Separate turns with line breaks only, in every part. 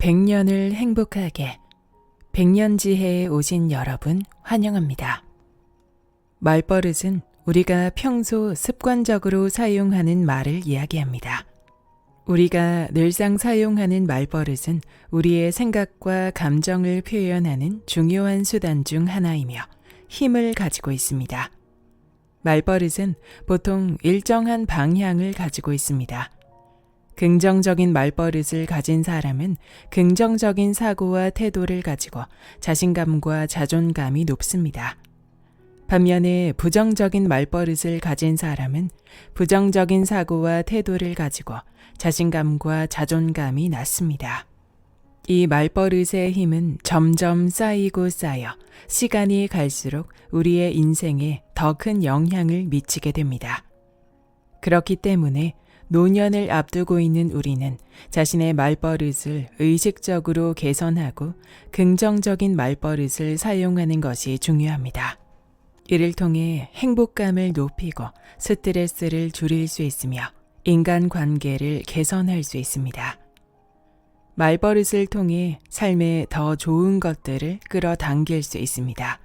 100년을 행복하게 백년지혜에 오신 여러분 환영합니다. 말버릇은 우리가 평소 습관적으로 사용하는 말을 이야기합니다. 우리가 늘상 사용하는 말버릇은 우리의 생각과 감정을 표현하는 중요한 수단 중 하나이며 힘을 가지고 있습니다. 말버릇은 보통 일정한 방향을 가지고 있습니다. 긍정적인 말버릇을 가진 사람은 긍정적인 사고와 태도를 가지고 자신감과 자존감이 높습니다. 반면에 부정적인 말버릇을 가진 사람은 부정적인 사고와 태도를 가지고 자신감과 자존감이 낮습니다. 이 말버릇의 힘은 점점 쌓이고 쌓여 시간이 갈수록 우리의 인생에 더 큰 영향을 미치게 됩니다. 그렇기 때문에 노년을 앞두고 있는 우리는 자신의 말버릇을 의식적으로 개선하고 긍정적인 말버릇을 사용하는 것이 중요합니다. 이를 통해 행복감을 높이고 스트레스를 줄일 수 있으며 인간관계를 개선할 수 있습니다. 말버릇을 통해 삶에 더 좋은 것들을 끌어당길 수 있습니다.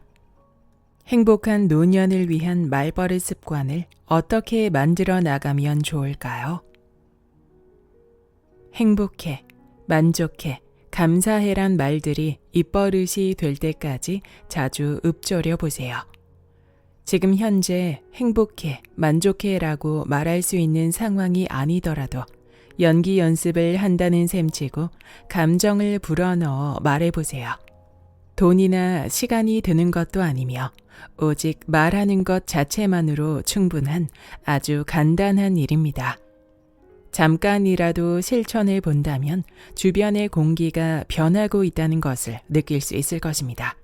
행복한 노년을 위한 말버릇 습관을 어떻게 만들어 나가면 좋을까요? 행복해, 만족해, 감사해란 말들이 입버릇이 될 때까지 자주 읊조려 보세요. 지금 현재 행복해, 만족해라고 말할 수 있는 상황이 아니더라도 연기 연습을 한다는 셈치고 감정을 불어넣어 말해보세요. 돈이나 시간이 드는 것도 아니며 오직 말하는 것 자체만으로 충분한 아주 간단한 일입니다. 잠깐이라도 실천해 본다면 주변의 공기가 변하고 있다는 것을 느낄 수 있을 것입니다.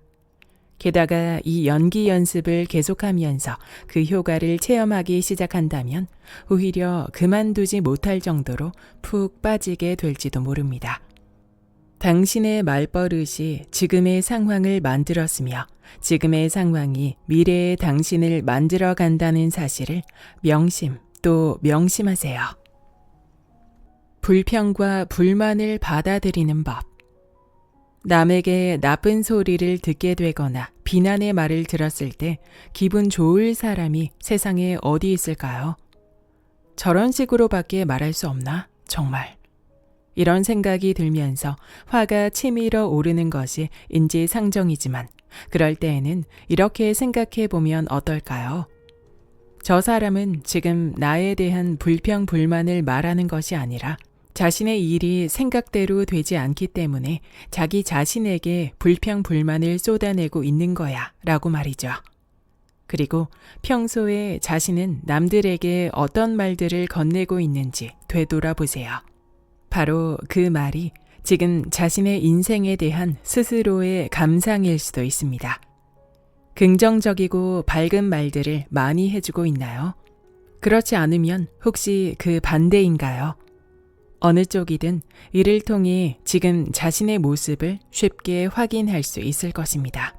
게다가 이 연기 연습을 계속하면서 그 효과를 체험하기 시작한다면 오히려 그만두지 못할 정도로 푹 빠지게 될지도 모릅니다. 당신의 말버릇이 지금의 상황을 만들었으며 지금의 상황이 미래의 당신을 만들어 간다는 사실을 명심 또 명심하세요. 불평과 불만을 받아들이는 법. 남에게 나쁜 소리를 듣게 되거나 비난의 말을 들었을 때 기분 좋을 사람이 세상에 어디 있을까요? 저런 식으로밖에 말할 수 없나? 정말. 이런 생각이 들면서 화가 치밀어 오르는 것이 인지상정이지만 그럴 때에는 이렇게 생각해 보면 어떨까요? 저 사람은 지금 나에 대한 불평, 불만을 말하는 것이 아니라 자신의 일이 생각대로 되지 않기 때문에 자기 자신에게 불평, 불만을 쏟아내고 있는 거야 라고 말이죠. 그리고 평소에 자신은 남들에게 어떤 말들을 건네고 있는지 되돌아보세요. 바로 그 말이 지금 자신의 인생에 대한 스스로의 감상일 수도 있습니다. 긍정적이고 밝은 말들을 많이 해주고 있나요? 그렇지 않으면 혹시 그 반대인가요? 어느 쪽이든 이를 통해 지금 자신의 모습을 쉽게 확인할 수 있을 것입니다.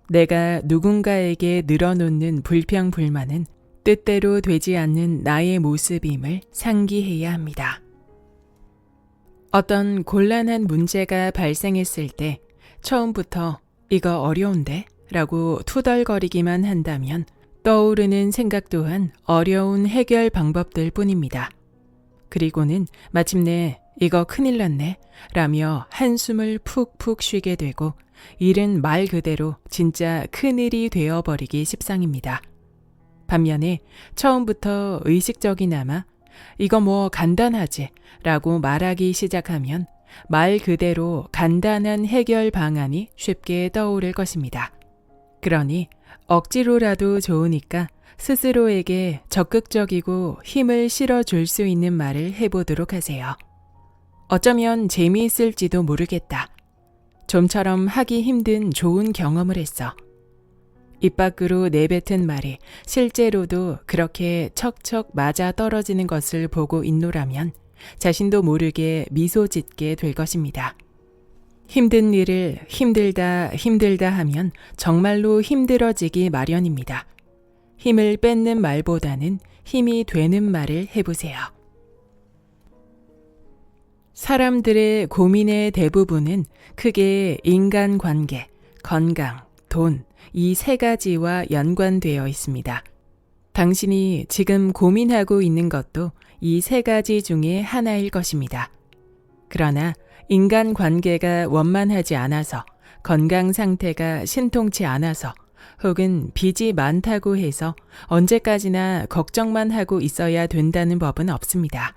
내가 누군가에게 늘어놓는 불평, 불만은 뜻대로 되지 않는 나의 모습임을 상기해야 합니다. 어떤 곤란한 문제가 발생했을 때 처음부터 이거 어려운데? 라고 투덜거리기만 한다면 떠오르는 생각 또한 어려운 해결 방법들 뿐입니다. 그리고는 마침내 이거 큰일 났네 라며 한숨을 푹푹 쉬게 되고 일은 말 그대로 진짜 큰일이 되어버리기 십상입니다. 반면에 처음부터 의식적이나마 이거 뭐 간단하지 라고 말하기 시작하면 말 그대로 간단한 해결 방안이 쉽게 떠오를 것입니다. 그러니 억지로라도 좋으니까 스스로에게 적극적이고 힘을 실어줄 수 있는 말을 해보도록 하세요. 어쩌면 재미있을지도 모르겠다. 좀처럼 하기 힘든 좋은 경험을 했어. 입 밖으로 내뱉은 말이 실제로도 그렇게 척척 맞아 떨어지는 것을 보고 있노라면 자신도 모르게 미소 짓게 될 것입니다. 힘든 일을 힘들다 하면 정말로 힘들어지기 마련입니다. 힘을 뺏는 말보다는 힘이 되는 말을 해보세요. 사람들의 고민의 대부분은 크게 인간관계, 건강, 돈, 이 세 가지와 연관되어 있습니다. 당신이 지금 고민하고 있는 것도 이 세 가지 중에 하나일 것입니다. 그러나 인간관계가 원만하지 않아서, 건강 상태가 신통치 않아서, 혹은 빚이 많다고 해서 언제까지나 걱정만 하고 있어야 된다는 법은 없습니다.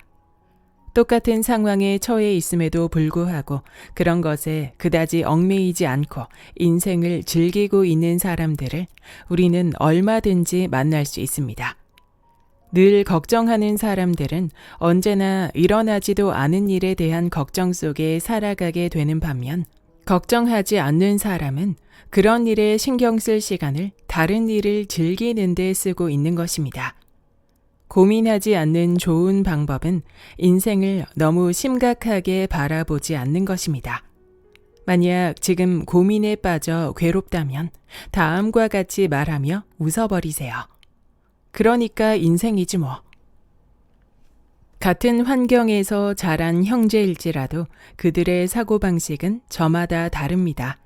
똑같은 상황에 처해 있음에도 불구하고 그런 것에 그다지 얽매이지 않고 인생을 즐기고 있는 사람들을 우리는 얼마든지 만날 수 있습니다. 늘 걱정하는 사람들은 언제나 일어나지도 않은 일에 대한 걱정 속에 살아가게 되는 반면, 걱정하지 않는 사람은 그런 일에 신경 쓸 시간을 다른 일을 즐기는 데 쓰고 있는 것입니다. 고민하지 않는 좋은 방법은 인생을 너무 심각하게 바라보지 않는 것입니다. 만약 지금 고민에 빠져 괴롭다면 다음과 같이 말하며 웃어버리세요. 그러니까 인생이지 뭐. 같은 환경에서 자란 형제일지라도 그들의 사고방식은 저마다 다릅니다.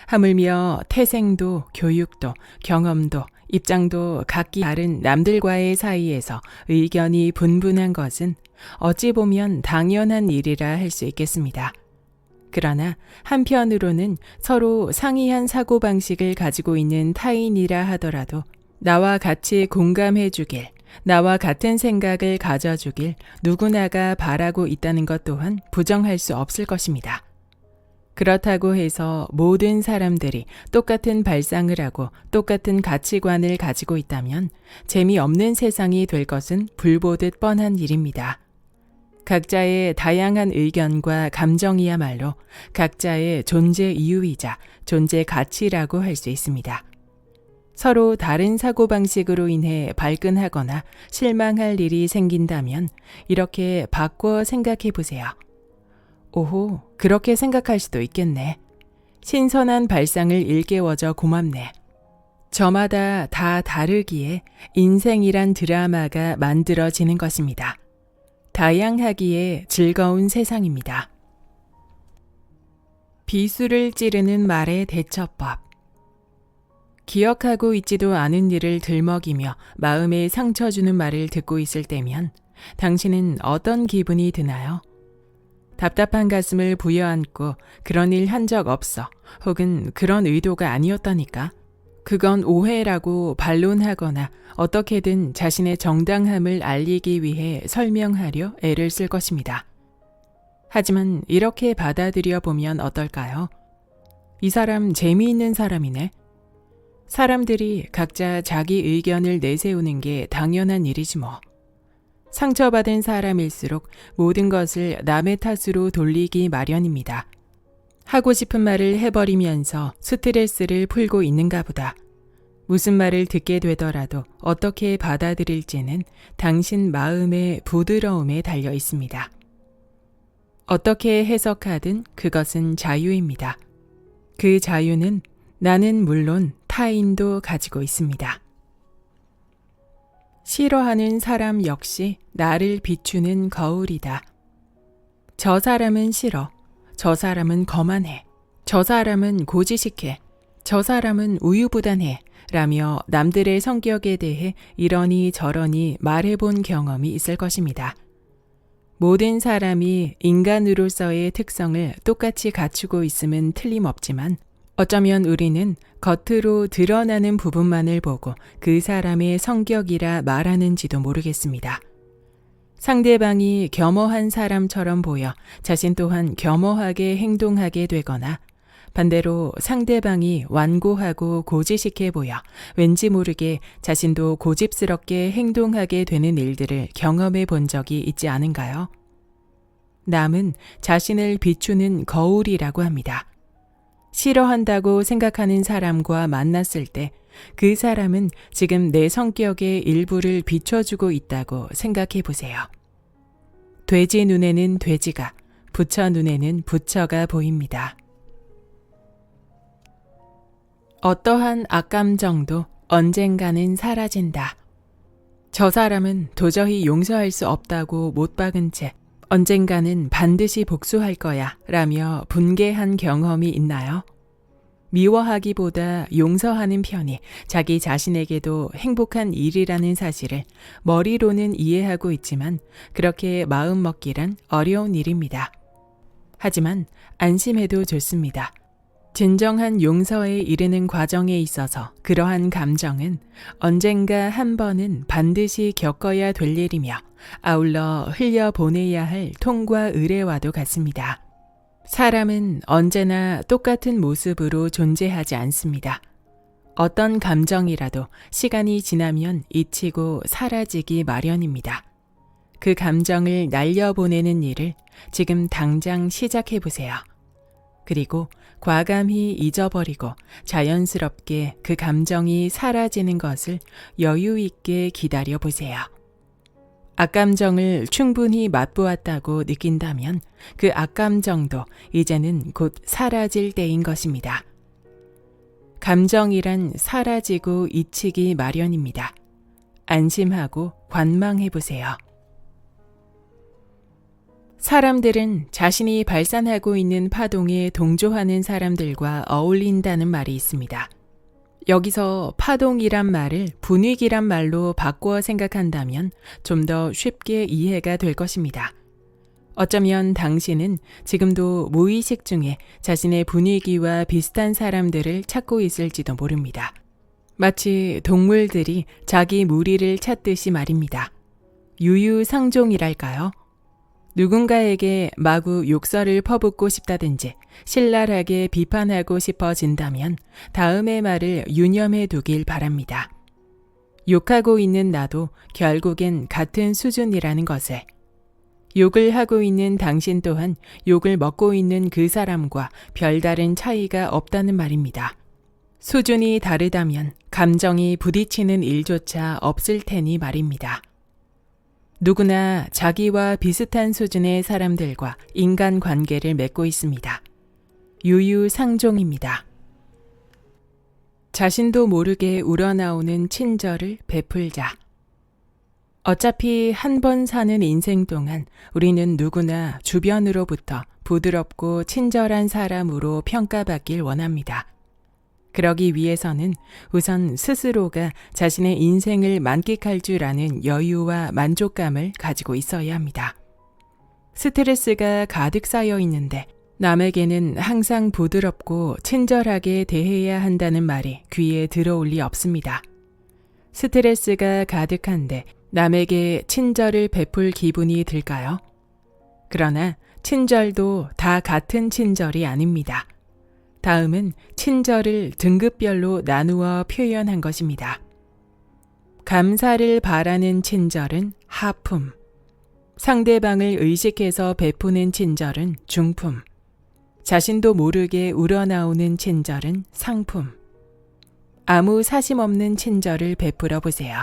하물며 태생도, 교육도, 경험도, 입장도 각기 다른 남들과의 사이에서 의견이 분분한 것은 어찌 보면 당연한 일이라 할 수 있겠습니다. 그러나 한편으로는 서로 상이한 사고방식을 가지고 있는 타인이라 하더라도 나와 같이 공감해 주길, 나와 같은 생각을 가져주길 누구나가 바라고 있다는 것 또한 부정할 수 없을 것입니다. 그렇다고 해서 모든 사람들이 똑같은 발상을 하고 똑같은 가치관을 가지고 있다면 재미없는 세상이 될 것은 불보듯 뻔한 일입니다. 각자의 다양한 의견과 감정이야말로 각자의 존재 이유이자 존재 가치라고 할 수 있습니다. 서로 다른 사고방식으로 인해 발끈하거나 실망할 일이 생긴다면 이렇게 바꿔 생각해 보세요. 오호, 그렇게 생각할 수도 있겠네. 신선한 발상을 일깨워줘 고맙네. 저마다 다 다르기에 인생이란 드라마가 만들어지는 것입니다. 다양하기에 즐거운 세상입니다. 비수를 찌르는 말의 대처법. 기억하고 있지도 않은 일을 들먹이며 마음에 상처 주는 말을 듣고 있을 때면 당신은 어떤 기분이 드나요? 답답한 가슴을 부여안고 그런 일 한 적 없어, 혹은 그런 의도가 아니었다니까, 그건 오해라고 반론하거나 어떻게든 자신의 정당함을 알리기 위해 설명하려 애를 쓸 것입니다. 하지만 이렇게 받아들여 보면 어떨까요? 이 사람 재미있는 사람이네. 사람들이 각자 자기 의견을 내세우는 게 당연한 일이지 뭐. 상처받은 사람일수록 모든 것을 남의 탓으로 돌리기 마련입니다. 하고 싶은 말을 해버리면서 스트레스를 풀고 있는가 보다. 무슨 말을 듣게 되더라도 어떻게 받아들일지는 당신 마음의 부드러움에 달려 있습니다. 어떻게 해석하든 그것은 자유입니다. 그 자유는 나는 물론 타인도 가지고 있습니다. 싫어하는 사람 역시 나를 비추는 거울이다. 저 사람은 싫어. 저 사람은 거만해. 저 사람은 고지식해. 저 사람은 우유부단해. 라며 남들의 성격에 대해 이러니 저러니 말해본 경험이 있을 것입니다. 모든 사람이 인간으로서의 특성을 똑같이 갖추고 있음은 틀림없지만 어쩌면 우리는 겉으로 드러나는 부분만을 보고 그 사람의 성격이라 말하는지도 모르겠습니다. 상대방이 겸허한 사람처럼 보여 자신 또한 겸허하게 행동하게 되거나 반대로 상대방이 완고하고 고지식해 보여 왠지 모르게 자신도 고집스럽게 행동하게 되는 일들을 경험해 본 적이 있지 않은가요? 남은 자신을 비추는 거울이라고 합니다. 싫어한다고 생각하는 사람과 만났을 때 그 사람은 지금 내 성격의 일부를 비춰주고 있다고 생각해 보세요. 돼지 눈에는 돼지가, 부처 눈에는 부처가 보입니다. 어떠한 악감정도 언젠가는 사라진다. 저 사람은 도저히 용서할 수 없다고 못 박은 채 언젠가는 반드시 복수할 거야 라며 분개한 경험이 있나요? 미워하기보다 용서하는 편이 자기 자신에게도 행복한 일이라는 사실을 머리로는 이해하고 있지만 그렇게 마음먹기란 어려운 일입니다. 하지만 안심해도 좋습니다. 진정한 용서에 이르는 과정에 있어서 그러한 감정은 언젠가 한 번은 반드시 겪어야 될 일이며 아울러 흘려보내야 할 통과 의례와도 같습니다. 사람은 언제나 똑같은 모습으로 존재하지 않습니다. 어떤 감정이라도 시간이 지나면 잊히고 사라지기 마련입니다. 그 감정을 날려보내는 일을 지금 당장 시작해보세요. 그리고 과감히 잊어버리고 자연스럽게 그 감정이 사라지는 것을 여유 있게 기다려보세요. 악감정을 충분히 맛보았다고 느낀다면 그 악감정도 이제는 곧 사라질 때인 것입니다. 감정이란 사라지고 잊히기 마련입니다. 안심하고 관망해보세요. 사람들은 자신이 발산하고 있는 파동에 동조하는 사람들과 어울린다는 말이 있습니다. 여기서 파동이란 말을 분위기란 말로 바꾸어 생각한다면 좀 더 쉽게 이해가 될 것입니다. 어쩌면 당신은 지금도 무의식 중에 자신의 분위기와 비슷한 사람들을 찾고 있을지도 모릅니다. 마치 동물들이 자기 무리를 찾듯이 말입니다. 유유상종이랄까요? 누군가에게 마구 욕설을 퍼붓고 싶다든지 신랄하게 비판하고 싶어진다면 다음의 말을 유념해 두길 바랍니다. 욕하고 있는 나도 결국엔 같은 수준이라는 것을. 욕을 하고 있는 당신 또한 욕을 먹고 있는 그 사람과 별다른 차이가 없다는 말입니다. 수준이 다르다면 감정이 부딪히는 일조차 없을 테니 말입니다. 누구나 자기와 비슷한 수준의 사람들과 인간관계를 맺고 있습니다. 유유상종입니다. 자신도 모르게 우러나오는 친절을 베풀자. 어차피 한 번 사는 인생 동안 우리는 누구나 주변으로부터 부드럽고 친절한 사람으로 평가받길 원합니다. 그러기 위해서는 우선 스스로가 자신의 인생을 만끽할 줄 아는 여유와 만족감을 가지고 있어야 합니다. 스트레스가 가득 쌓여 있는데 남에게는 항상 부드럽고 친절하게 대해야 한다는 말이 귀에 들어올 리 없습니다. 스트레스가 가득한데 남에게 친절을 베풀 기분이 들까요? 그러나 친절도 다 같은 친절이 아닙니다. 다음은 친절을 등급별로 나누어 표현한 것입니다. 감사를 바라는 친절은 하품, 상대방을 의식해서 베푸는 친절은 중품, 자신도 모르게 우러나오는 친절은 상품. 아무 사심 없는 친절을 베풀어 보세요.